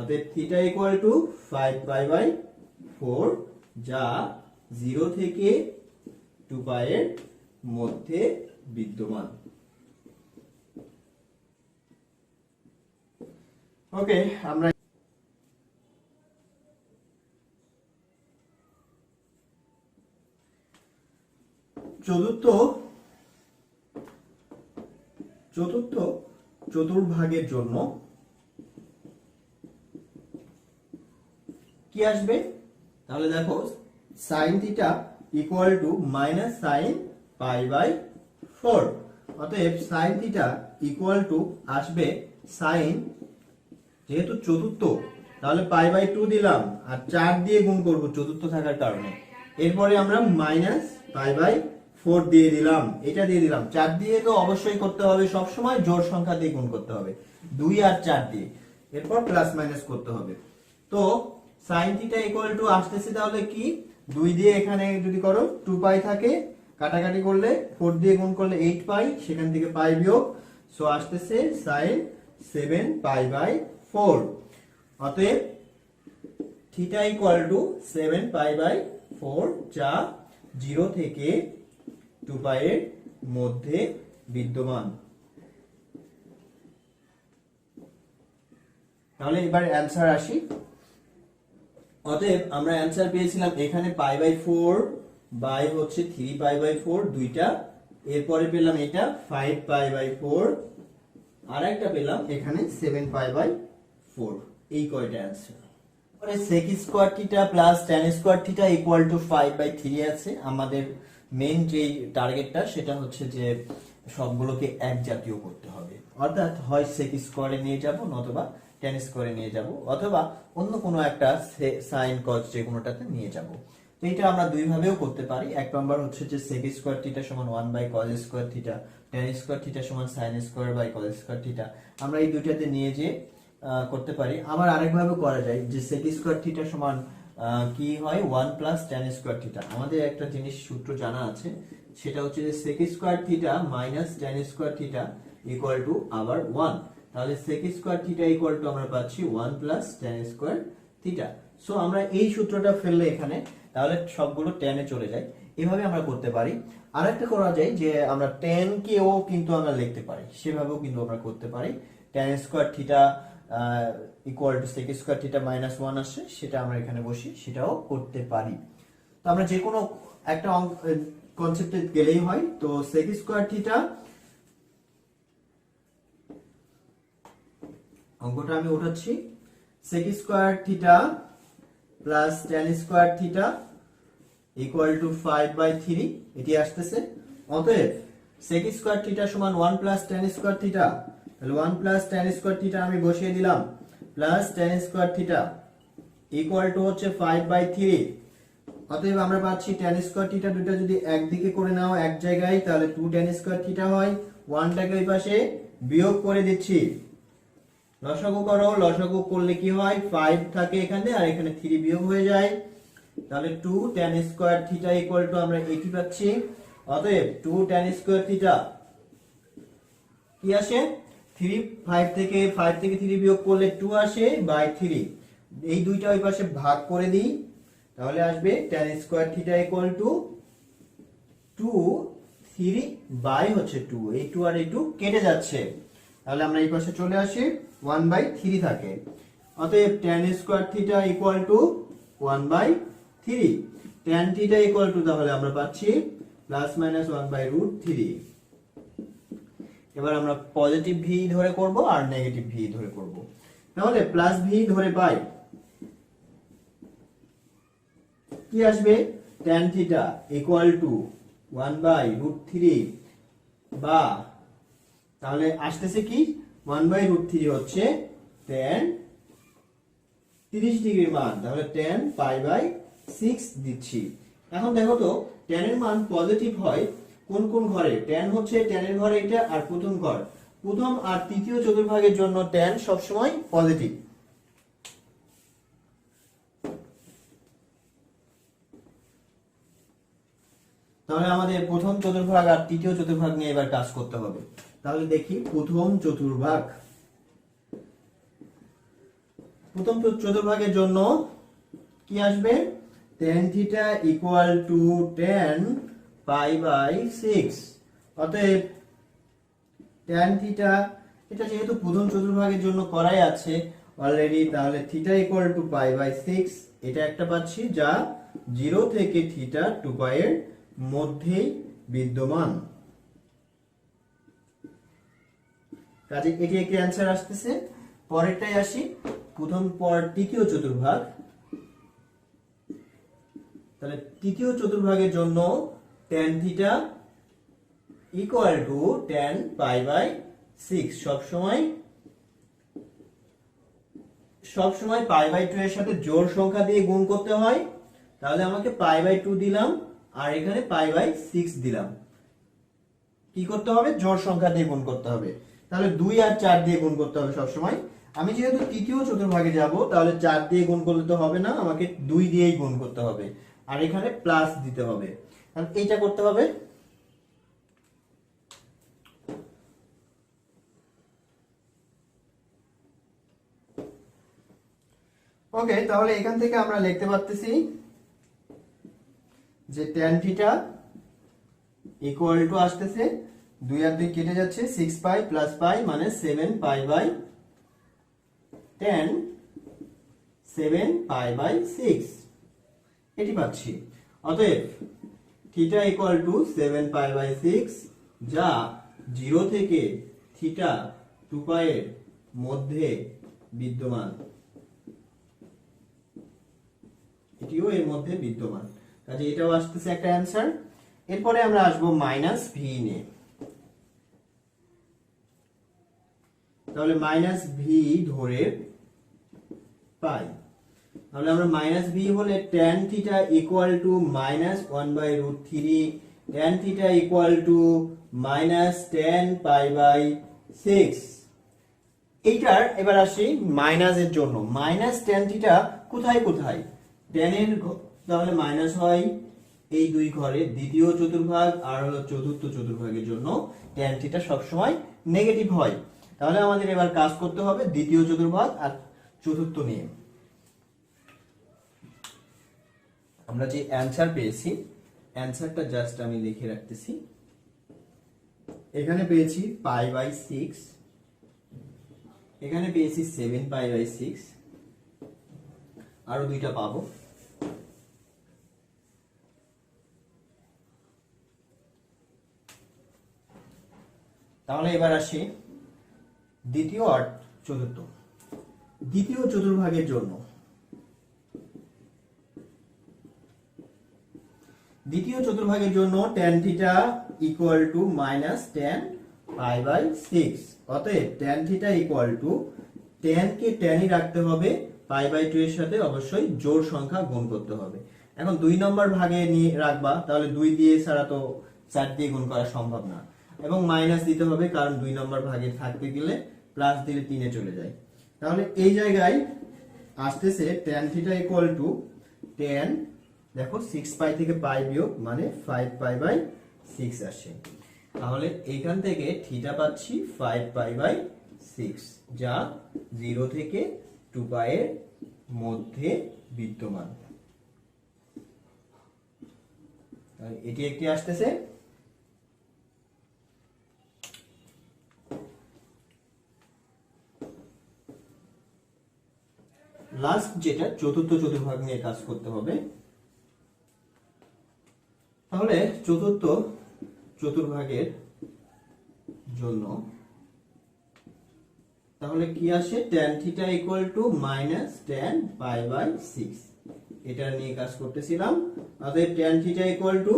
অতএব থিটা ইকুয়াল টু 5 π/4, যা 0 থেকে 2 পাই এর মধ্যে বিদ্যমান। ওকে, আমরা চতুর্থ চতুর্ভাগের জন্য কি আসবে? তাহলে দেখো sin theta equal to minus sin π/4। অতএব sin থিটা ইকুয়াল টু আসবে sin, যেহেতু চতুর্থ তাহলে π/2 দিলাম আর 4 দিয়ে গুণ করব চতুর্থ থাকার কারণে। এরপরে আমরা মাইনাস π/4 দিয়ে দিলাম, এটা দিয়ে দিলাম। 4 দিয়ে তো অবশ্যই করতে হবে, সব সময় জোড় সংখ্যা দিয়ে গুণ করতে হবে, 2 আর 4 দিয়ে। এরপর প্লাস মাইনাস করতে হবে। তো sin থিটা ইকুয়াল টু আসতেছে তাহলে কি, 2 দিয়ে এখানে যদি করো 2 পাই থাকে, কাটাকাটি করলে 4 দিয়ে গুণ করলে 8 পাই, সেখান থেকে পাই বিয়োগ, সো আসতেছে sin 7 π/4। অতএব থিটা ইকুয়াল টু 7 π/4, যা 0 থেকে 2 পাই এর মধ্যে বিদ্যমান। তাহলে এবার অ্যানসার আসি। অতএব আমরা অ্যানসার পেয়েছিলাম এখানে π/4 বাই হচ্ছে 3 π/4 দুইটা, এরপরে পেলাম এটা 5 π/4, আর একটা পেলাম এখানে 7 π/4। এই কয়টা অ্যানসার। পরে sec square theta plus tan square theta equal two 5/3 আছে। আমাদের মেইন যে টার্গেটটা সেটা হচ্ছে যে সবগুলোকে এক জাতীয় করতে হবে, অর্থাৎ হয় sec স্কয়ারে নিয়ে যাব, নতুবা tan স্কয়ারে নিয়ে যাব, অথবা অন্য কোনো একটা sin cos যে কোনোটাতে নিয়ে যাব। তো এটা আমরা দুই ভাবেও করতে পারি। এক নম্বর হচ্ছে যে sec স্কয়ার থিটা সমান 1/cos square theta, tan square theta সমান sin square by cos square theta, আমরা এই দুইটাতে নিয়ে যে করতে পারি। আবার আরেকভাবে করা যায় যে sec স্কয়ার থিটা সমান কি হয় 1 প্লাস tan স্কয়ার থিটা। আমাদের একটা জিনিস সূত্র জানা আছে, সেটা হচ্ছে যে sec square theta minus tan square theta equal two আবার 1। তাহলে sec square theta equal two আমরা পাচ্ছি 1 plus tan square theta. So আমরা এই সূত্রটা ফেললে এখানে, তাহলে সবগুলো tan এ চলে যায়। এভাবে আমরা করতে পারি। আরেকটা করা যায় যে আমরা tan কেও কিন্তু আমরা লিখতে পারি, সেভাবেও কিন্তু আমরা করতে পারি। tan square theta equal two sec square theta minus 1 আসে, সেটা আমরা এখানে বসি, সেটাও করতে পারি। তো আমরা যে কোনো একটা কনসেপ্টে গেলেই হয়। তো sec স্কয়ার থিটা অঙ্কটা আমি উঠাচ্ছি, sec square theta plus tan square theta equal two 5/3 এটি আসতেছে। অতএব sec স্কয়ার থিটা সমান 1 প্লাস tan স্কয়ার থিটা, তাহলে 1 প্লাস tan স্কয়ার থিটা আমি বসিয়ে দিলাম, plus tan square theta equal to হচ্ছে 5/3। অতএব আমরা পাচ্ছি tan স্কয়ার থিটা দুটো যদি একদিকে করে নাও এক জায়গায়, তাহলে 2 tan স্কয়ার থিটা হয়, 1 টাকে ওই পাশে বিয়োগ করে দিচ্ছি। লসাগু করো, লসাগু করলে কি হয়, 5 থাকে এখানে আর এখানে 3 বিয়োগ হয়ে যায়, তাহলে 2 tan square theta equal two আমরা এটি পাচ্ছি। অতএব 2 tan স্কয়ার থিটা কি আসে, 3 5 থেকে 3 বিয়োগ করলে 2 আসে বাই 3, এই দুইটা ওই পাশে ভাগ করে দিই, তাহলে আসবে tan square theta equal to 2 3 by হচ্ছে 2, এই 2 আর এই 2 কেটে যাচ্ছে, তাহলে আমরা এই পাশে চলে আসি, 1/3 থাকে। অতএব tan square theta equal two 1/3, tan theta equal two তাহলে আমরা পাচ্ছি প্লাস মাইনাস 1/√3। এবার আমরা পজিটিভ ভি ধরে করব আর নেগেটিভ ভি ধরে করব। তাহলে প্লাস ভি ধরে পাই কি আসবে, tan থিটা ইকুয়াল টু 1/√3 বা তাহলে আসতেছে কি 1/√3 হচ্ছে tan 30 ডিগ্রির মান, তাহলে tan π/6 দিচ্ছি। এখন দেখো তো tan এর মান পজিটিভ হয় কোন কোন ঘরে, tan হচ্ছে tan এর ঘরে এটা আর প্রথম ঘর, প্রথম আর তৃতীয় চতুর্ভাগের জন্য tan সবসময় পজিটিভ। তাহলে আমাদের প্রথম চতুর্ভাগ আর তৃতীয় চতুর্ভাগ নিয়ে এবার কাজ করতে হবে। তাহলে দেখি প্রথম চতুর্ভাগ, প্রথম চতুর্ভাগের জন্য কি আসবে, tan theta equal two tan π/6। অতএব tan থিটা এটা যেহেতু প্রথম চতুর্ভাগের জন্য করাই আছে অলরেডি, তাহলে থিটা ইকুয়াল টু π/6 এটা একটা পাচ্ছি, যা 0 থেকে থিটা 2π এর মধ্যেই বিদ্যমান। কাজে এটি একটি অ্যান্সার আসতেছে। পরেরটাই আসি, প্রথম পর তৃতীয় চতুর্ভাগ। তাহলে তৃতীয় চতুর্ভাগের জন্য tan theta equal two tan π/6, সবসময় π/2 এর সাথে জোড় সংখ্যা দিয়ে গুণ করতে হয়, তাহলে আমাকে π/2 দিলাম আর এখানে π/6 দিলাম। কি করতে হবে, জোড় সংখ্যা দিয়ে গুণ করতে হবে, তাহলে 2 আর 4 দিয়ে গুণ করতে হবে সবসময়। আমি যেহেতু তৃতীয় চতুর্ভাগে যাব, তাহলে 4 দিয়ে গুণ করলে তো হবে না, আমাকে 2 দিয়েই গুণ করতে হবে আর এখানে প্লাস দিতে হবে, তাহলে এইটা করতে হবে। ওকে, তাহলে এখান থেকে আমরা লিখতে পারতেছি যে tan থিটা ইকুয়াল টু আসতেছে 2 আর 2 কেটে যাচ্ছে, 6π প্লাস π মানে 7π/tan 7π/6 এটি পাচ্ছি। অতএব থিটা ইকুয়াল টু 7π/6, যা 0 থেকে থিটা 2π এর মধ্যে বিদ্যমান, এটিও এর মধ্যে বিদ্যমান, কাজে এটাও আসতেছে একটা অ্যান্সার। এরপরে আমরা আসবো মাইনাস ভি নিয়ে। তাহলে মাইনাস ভি ধরে পাই, তাহলে আমরা মাইনাস ভি হলে tan theta equal to minus 1/√3, tan theta equal to minus tan π/6। এইটার এবার আসি মাইনাসের জন্য, মাইনাস tan থিটা কোথায় কোথায়, tan এর তাহলে মাইনাস হয় এই দুই ঘরে, দ্বিতীয় চতুর্ভাগ আর হলো চতুর্থ চতুর্ভাগের জন্য tan থিটা সবসময় নেগেটিভ হয়। তাহলে আমাদের এবার কাজ করতে হবে দ্বিতীয় চতুর্ভাগ আর চতুর্থ নিয়ে। আমরা যে অ্যান্সার পেয়েছি অ্যান্সারটা জাস্ট আমি লিখে রাখতেছি। এখানে পেয়েছি π/6, এখানে পেয়েছি 7π/6, আরো দুইটা পাবো। তাহলে এবার আসি দ্বিতীয় আর চতুর্থ। দ্বিতীয় চতুর্ভাগের জন্য tan theta equal two -tan π/6। অতএব tan theta equal two tan কে tanই রাখতে হবে, π/2 এর সাথে অবশ্যই জোড় সংখ্যা গুণ করতে হবে। এখন 2 নম্বর ভাগে নিয়ে রাখবা, তাহলে 2 দিয়ে ছাড়া তো 4 দিয়ে গুণ করা সম্ভব না, এবং মাইনাস দিতে হবে কারণ 2 নম্বর ভাগে থাকতে গেলে প্লাস দিলে 3 এ চলে যায়। তাহলে এই জায়গায় আসতেছে tan theta equal two tan, দেখো 6π থেকে π বিয়োগ মানে 5π/6 আসে। তাহলে এইখান থেকে থিটা পাচ্ছি 5π/6, যা 0 থেকে 2π এর মধ্যে বিদ্যমান। এটি একটি আসতেছে। লাস্ট যেটা চতুর্থ চতুর্ভাগ নিয়ে কাজ করতে হবে। তাহলে চতুর্থ চতুর্ভাগের জন্য তাহলে কি আসে, tan theta equal two -tan π/6, এটা নিয়ে কাজ করতেছিলাম। অতএব tan theta equal two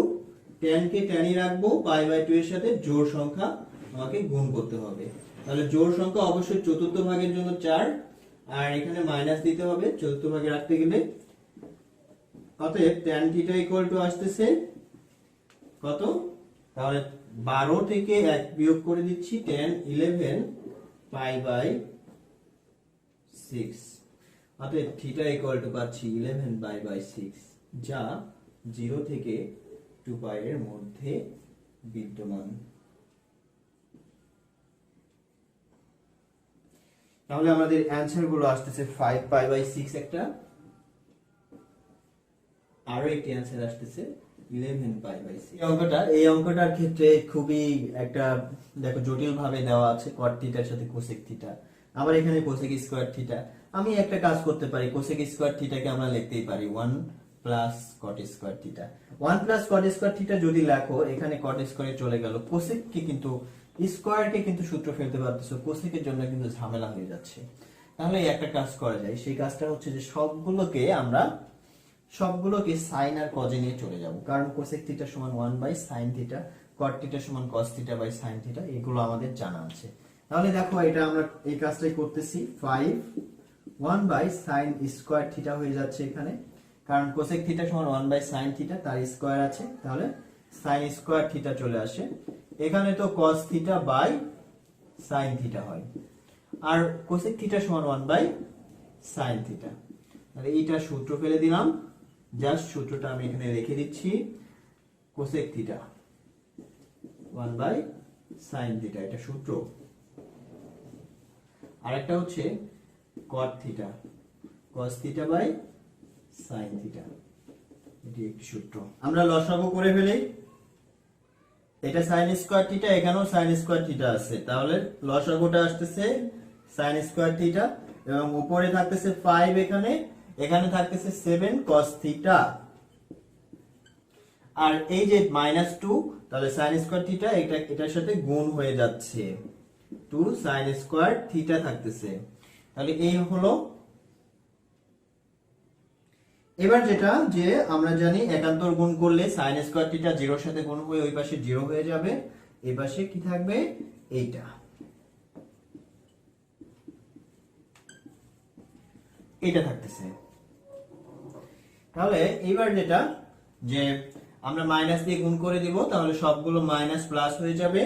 tan কে tanই রাখবো, π/2 এর সাথে জোড় সংখ্যা আমাকে গুণ করতে হবে। তাহলে জোড় সংখ্যা অবশ্যই চতুর্থ ভাগের জন্য 4, আর এখানে মাইনাস দিতে হবে চতুর্থ ভাগে রাখতে গেলে। অতএব tan থিটা ইকুয়াল টু আসতেছে কত, তাহলে 12 থেকে 1 বিয়োগ করে দিচ্ছি, tan 11 π/6। অতএব থিটা ইকুয়াল টু পাচ্ছি 11 π/6, যা 0 থেকে 2π এর মধ্যে বিদ্যমান। তাহলে আমাদের অ্যানসার গুলো আসতেছে 5π/6 একটা, আরো একটি অ্যানসার আসতেছে 11π/6। এই অঙ্কটার ক্ষেত্রে খুবই একটা দেখো জটিল ভাবে দেওয়া আছে, cot থিটার সাথে cosec থিটা, আবার এখানে cosec স্কয়ার থিটা। আমি একটা কাজ করতে পারি, cosec স্কয়ার থিটাকে আমরা লিখতেই পারি 1 plus cot square theta. 1 plus cot square theta যদি লেখো, এখানে cot স্কয়ারে চলে গেল, cosec কে কিন্তু স্কয়ারকে কিন্তু সূত্র ফেলতে পারতেছো, cosec এর জন্য কিন্তু ঝামেলা হয়ে যাচ্ছে। তাহলে একটা কাজ করা যায়, সেই কাজটা হচ্ছে যে সবগুলোকে সাইন আর কজে নিয়ে চলে যাব, কারণ cosec থিটা সমান 1/sin থিটা, cot থিটা সমান cos theta by sin theta, এগুলো আমাদের জানা আছে। তাহলে দেখো এটা আমরা এই কাজটাই করতেছি, 1/sin স্কয়ার থিটা হয়ে যাচ্ছে এখানে, কারণ cosec থিটা সমান 1/sin থিটা, তার স্কয়ার আছে, তাহলে sin স্কয়ার থিটা চলে আসে। এখানে তো cos theta by sin theta হয়, আর cosec থিটা সমান 1/sin থিটা। তাহলে এইটা সূত্র ফেলে দিলাম, জাস্ট সূত্রটা আমি এখানে রেখে দিচ্ছি, cosec থিটা 1/sin থিটা, এটা সূত্র। আরেকটা হচ্ছে cot theta cos theta by sin theta, এটি একটি সূত্র। আমরা লসাগু করে ফেলি, এটা sin স্কয়ার থিটা, এখানেও sin স্কয়ার থিটা আছে, তাহলে লসাগুটা আসতেছে sin স্কয়ার থিটা, এবং উপরে থাকতেছে 5, এখানে থাকতেছে 7 cos থিটা, আর এই যে -2, তাহলে sin স্কয়ার থিটা এটার সাথে গুণ হয়ে যাচ্ছে, 2 sin স্কয়ার থিটা থাকতেছে। তাহলে এই হলো। এবার যেটা যে আমরা জানি একান্তর গুণ করলে sin স্কয়ার থিটা 0 এর সাথে গুণ হয়ে ওই পাশে 0 হয়ে যাবে, এই পাশে কি থাকবে, এইটা, এটা থাকতেছে। তাহলে এইবার যেটা যে আমরা মাইনাস দিয়ে গুণ করে দিব, তাহলে সবগুলো মাইনাস প্লাস হয়ে যাবে,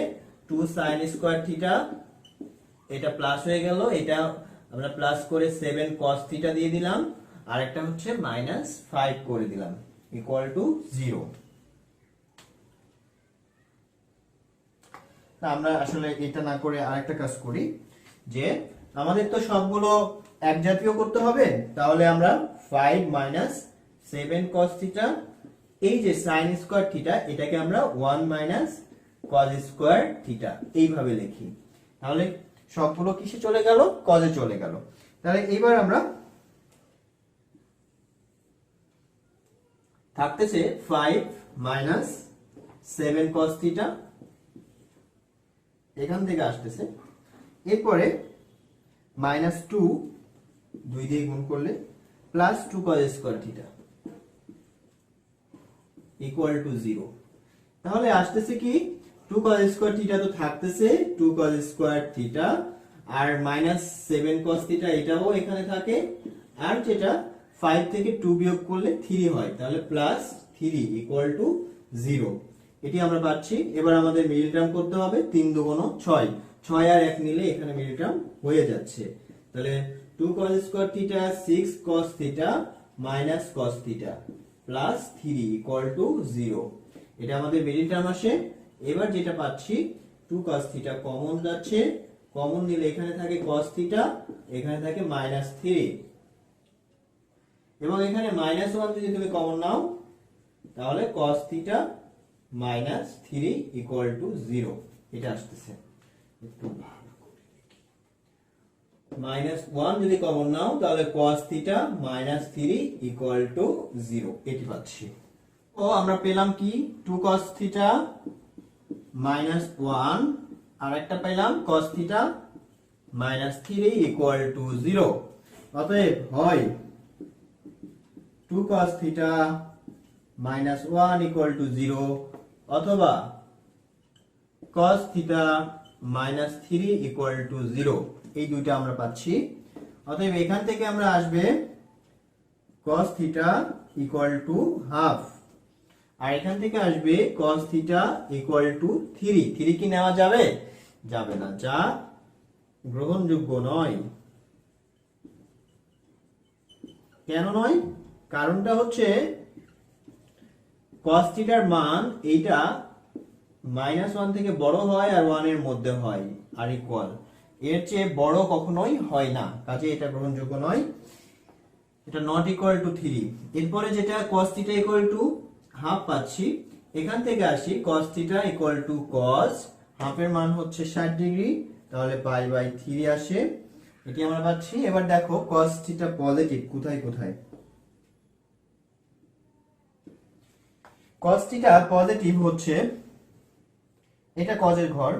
2 sin স্কয়ার থিটা, এটা প্লাস হয়ে গেল, এটা আমরা প্লাস করে 7 cos থিটা দিয়ে দিলাম, আর একটা হচ্ছে -5 করে দিলাম, ইকুয়াল টু 0। আমরা আসলে এটা না করে আরেকটা কাজ করি, যে আমাদের তো সবগুলো এক জাতীয় করতে হবে, তাহলে আমরা 5 - 7 cos থিটা এই যে সাইন স্কয়ার থিটা এটাকে আমরা 1 মাইনাস কজ স্কয়ার থিটা এইভাবে লিখি। তাহলে সবগুলো কিসে চলে গেল? কজে চলে গেল। তাহলে এবার আমরা থাকতেছে 5 মাইনাস 7 কস থিটা, এখান থেকে আসতেছে। এরপরে মাইনাস 2 2 দিয়ে গুণ করলে plus 2 cause square theta equal to 0। তাহলে আসতেছে কি 2 cos স্কয়ার থিটা তো থাকতেছে 2 cos স্কয়ার থিটা, আর মাইনাস 7 cos থিটা এটাও এখানে থাকে, আর যেটা 5 থেকে 2 বিয়োগ করলে 3 হয়, তাহলে প্লাস 3 ইকুয়াল টু 0। এটি আমরা পাচ্ছি। এবার আমাদের মিডল টার্ম করতে হবে। 3 দুগুণ 6, 6 আর 1 নিলে এখানে মিডল টার্ম হয়ে যাচ্ছে। তাহলে 2 cos square theta 6 cos theta minus cos theta plus 3 equal to 0। এটা আমাদের মিডল টার্ম আসে। এবার যেটা পাচ্ছি 2 cos থিটা কমন যাচ্ছে, কমন নিলে এখানে থাকে cos থিটা, এখানে থাকে মাইনাস 3, এবং এখানে মাইনাস 1 যদি তুমি কমন নাও তাহলে cos theta minus 3 equal to 0 এটা আসতেছে। একটু ভালো করে লিখি। মাইনাস 1 যদি কমন নাও তাহলে cos theta minus 3 equal to 0 এটি পাচ্ছি। ও আমরা পেলাম কি 2 cos থিটা মাইনাস 1, আর একটা পেলাম cos theta minus 3 equal to 0। অতএব হয় 2 cos theta minus 1 equal to 0, অথবা cos theta minus 3 equal to 0। এই দুইটা আমরা পাচ্ছি। অতএব এখান থেকে আমরা আসবে cos theta equal to half, আর এখান থেকে আসবে cos থিটা ইকুয়াল টু 3। 3 কি নেওয়া যাবে? যাবে না, যা গ্রহণযোগ্য নয়। কেন নয়? কারণটা হচ্ছে cos থিটার মান এইটা -1 থেকে বড় হয় আর 1 এর মধ্যে হয় আর ইকুয়াল, এর চেয়ে বড় কখনোই হয় না, কাজে এটা গ্রহণযোগ্য নয়। এটা নট ইকুয়াল টু 3। এরপরে যেটা cos theta equal to half পাচ্ছি, এখান থেকে আসি cos theta equal to cos হাফের মান হচ্ছে 60 ডিগ্রি, তাহলে পাই বাই 3 আসে, এটি আমরা পাচ্ছি। এবার দেখো cos থিটা পজিটিভ কোথায় কোথায়। cos থিটা পজিটিভ হচ্ছে এটা cos এর ঘর,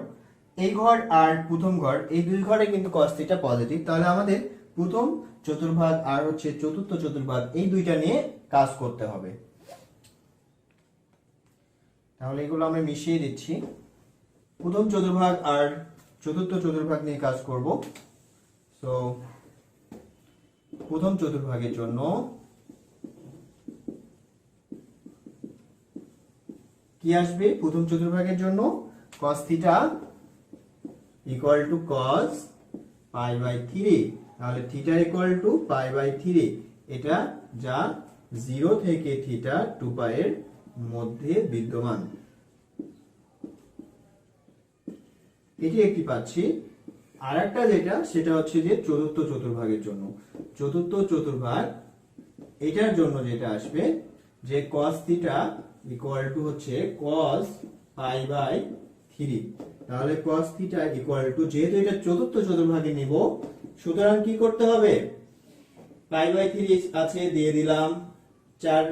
এই ঘর আর প্রথম ঘর, এই দুই ঘরে কিন্তু cos থিটা পজিটিভ। তাহলে আমাদের প্রথম চতুর্ভাগ আর হচ্ছে চতুর্থ চতুর্ভাগ এই দুইটা নিয়ে কাজ করতে হবে। তাহলে এগুলো আমি মিশিয়ে দিচ্ছি। প্রথম চতুর্ভাগ আর চতুর্থ চতুর্ভাগ নিয়ে কাজ করব। সো প্রথম চতুর্ভাগের জন্য কি আসবে? প্রথম চতুর্ভাগের জন্য cos theta equal to cos pi by 3, তাহলে theta equal to pi by 3, এটা যা 0 থেকে থিটা 2 পাই এর মধ্যে বিদ্যমান, এটি একটি পাচ্ছি। আর একটা যেটা সেটা হচ্ছে যে চতুর্থ চতুর্ভাগের জন্য, চতুর্থ চতুর্ভাগ এটার জন্য যেটা আসবে যে cos থিটা ইকুয়াল টু হচ্ছে cos পাই বাই 3, তাহলে cos থিটা ইকুয়াল টু, যেহেতু এটা চতুর্থ চতুর্ভাগে নিব সুতরাং কি করতে হবে? পাই বাই 3 আছে দিয়ে দিলাম, 4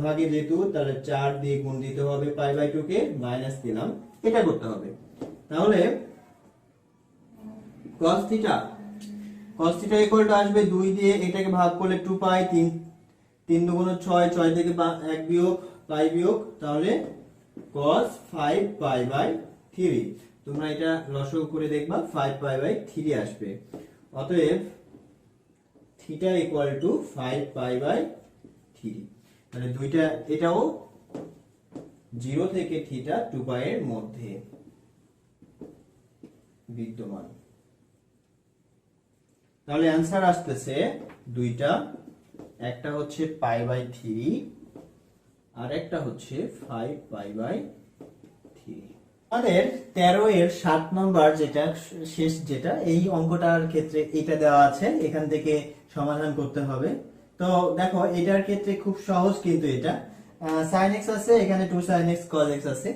ভাগে যেহেতু তাহলে 4 দিয়ে গুণ দিতে হবে, পাই বাই 2 কে মাইনাস দিলাম, এটা করতে হবে। তাহলে cos থিটা ইকুয়াল টু আসবে 2 দিয়ে এটাকে ভাগ করলে 2 পাই, 3 দুগুণ 6, 6 থেকে 1 বিয়োগ পাই বিয়োগ, তাহলে cos 5 পাই বাই 3। তোমরা এটা লসাগু করে দেখবা 5 পাই বাই 3 আসবে। অতএব theta equal to 5 pi by 3, তাহলে দুইটা এটাও 0 থেকে থিটা 2 পাই এর মধ্যে বিদ্যমান। তাহলে অ্যানসার আসতেছে দুইটা, একটা হচ্ছে পাই বাই 3 আর একটা হচ্ছে 5 পাই বাই 3। আমাদের 13 এর 7 নম্বর যেটা শেষ, যেটা এই অঙ্কটার ক্ষেত্রে এটা দেওয়া আছে, এখান থেকে সমাধান করতে হবে। তো দেখো এটার ক্ষেত্রে খুব সহজ, কিন্তু এটা sin x আছে, এখানে 2 sin x cos x আছে।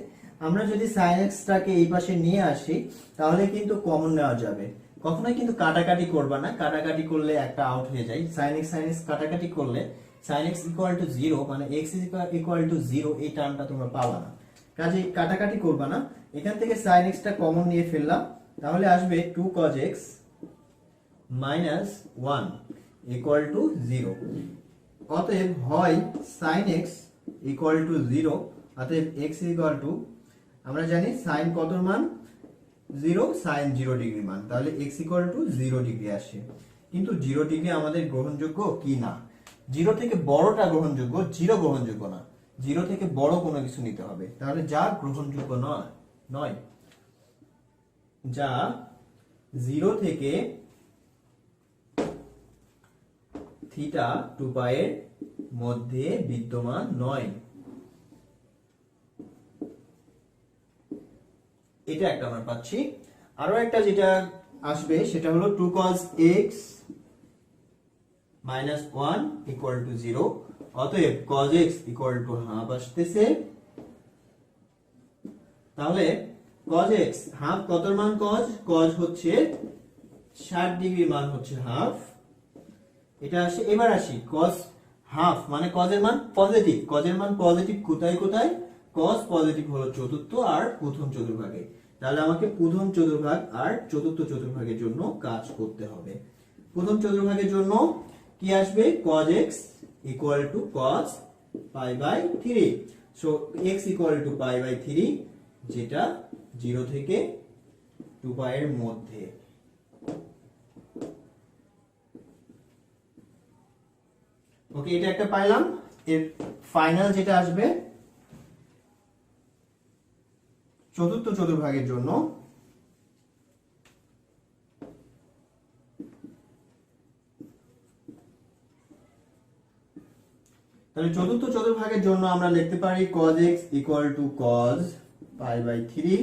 আমরা যদি sin x টাকে এই পাশে নিয়ে আসি তাহলে কিন্তু কমন নেওয়া যাবে। কখনোই কিন্তু কাটাকাটি করবা না, কাটাকাটি করলে একটা আউট হয়ে যায়। sin x কাটাকাটি করলে sin x ইকুয়াল টু 0 মানে x ইকুয়াল টু 0 এই টার্মটা তোমরা পাবা না, কাজেই কাটাকাটি করবা না। এখান থেকে sin x টা কমন নিয়ে ফেললাম, তাহলে আসবে 2 cos x minus 1 equal to 0। অতএব হয় sin x ইকুয়াল টু 0, অতএব x ইকুয়াল টু, আমরা জানি sin কতর মান 0, sin 0 ডিগ্রি মান, তাহলে x ইকুয়াল টু 0 ডিগ্রি আসে। কিন্তু 0 ডিগ্রি আমাদের গ্রহণযোগ্য কি না, 0 থেকে বড়টা গ্রহণযোগ্য, 0 গ্রহণযোগ্য না। 0 থেকে বড় কোনো কিছু নিতে হবে, তাহলে যা গ্রহণযোগ্য নয়, যা 0 থেকে থিটা 2 পাই এর মধ্যে বিদ্যমান নয়, এটা একটা আমরা পাচ্ছি। আরো একটা যেটা আসবে সেটা হলো 2 cos x minus 1 equal to 0, অতএব cos x equal to half আসতেছে। তাহলে cos x হাফ কতর মান, cos হচ্ছে 60 ডিগ্রি মান হচ্ছে হাফ, এটা আসে। এবার আসি cos হাফ মানে cos এর মান পজিটিভ, cos এর মান পজিটিভ কোথায় কোথায়, cos পজিটিভ হলো চতুর্থ আর প্রথম চতুর্ভাগে, তাহলে আমাকে প্রথম চতুর্ভাগ আর চতুর্থ চতুর্ভাগের জন্য কাজ করতে হবে। প্রথম চতুর্ভাগের জন্য কি আসবে, cos x equal to cos pi by 3, so x equal to pi by 3, যেটা 0 থেকে 2 পাই এর মধ্যে। ওকে, এটা একটা পাইলাম। এর ফাইনাল যেটা আসবে চতুর্থ চতুর্ভাগের জন্য, তাহলে চতুর্থ চতুর্ভাগের জন্য আমরা লিখতে পারি cos x equal to cos pi by 3।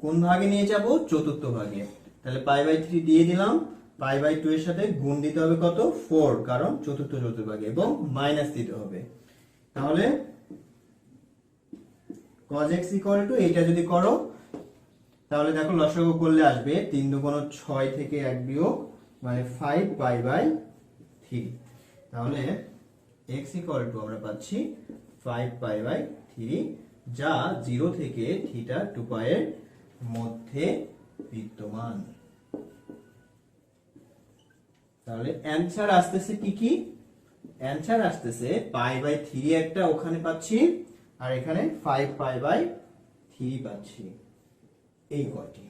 কোন ভাগে নিয়ে যাব, চতুর্থ ভাগে, তাহলে পাই বাই 3 দিয়ে দিলাম, পাই বাই 2 এর সাথে গুণ দিতে হবে কত, 4, কারণ চতুর্থ চতুর্ভাগে, এবং মাইনাস দিতে হবে। তাহলে cos x ইকুয়াল টু, এইটা যদি করো তাহলে দেখো লসাগু করলে আসবে 3 দুগুণ 6 থেকে 1 বিয়োগ মানে 5 পাই বাই 3। তাহলে x ইকুয়াল টু আমরা পাচ্ছি 5 পাই বাই 3, যা 0 থেকে থিটা 2 পাই এর মধ্যে বিদ্যমান। তাহলে অ্যানসার আসতেছে কি, অ্যানসার আসতেছে পাই বাই 3 একটা ওখানে পাচ্ছি, আর এখানে 5 পাই বাই 3 পাচ্ছি, এই কয়টি।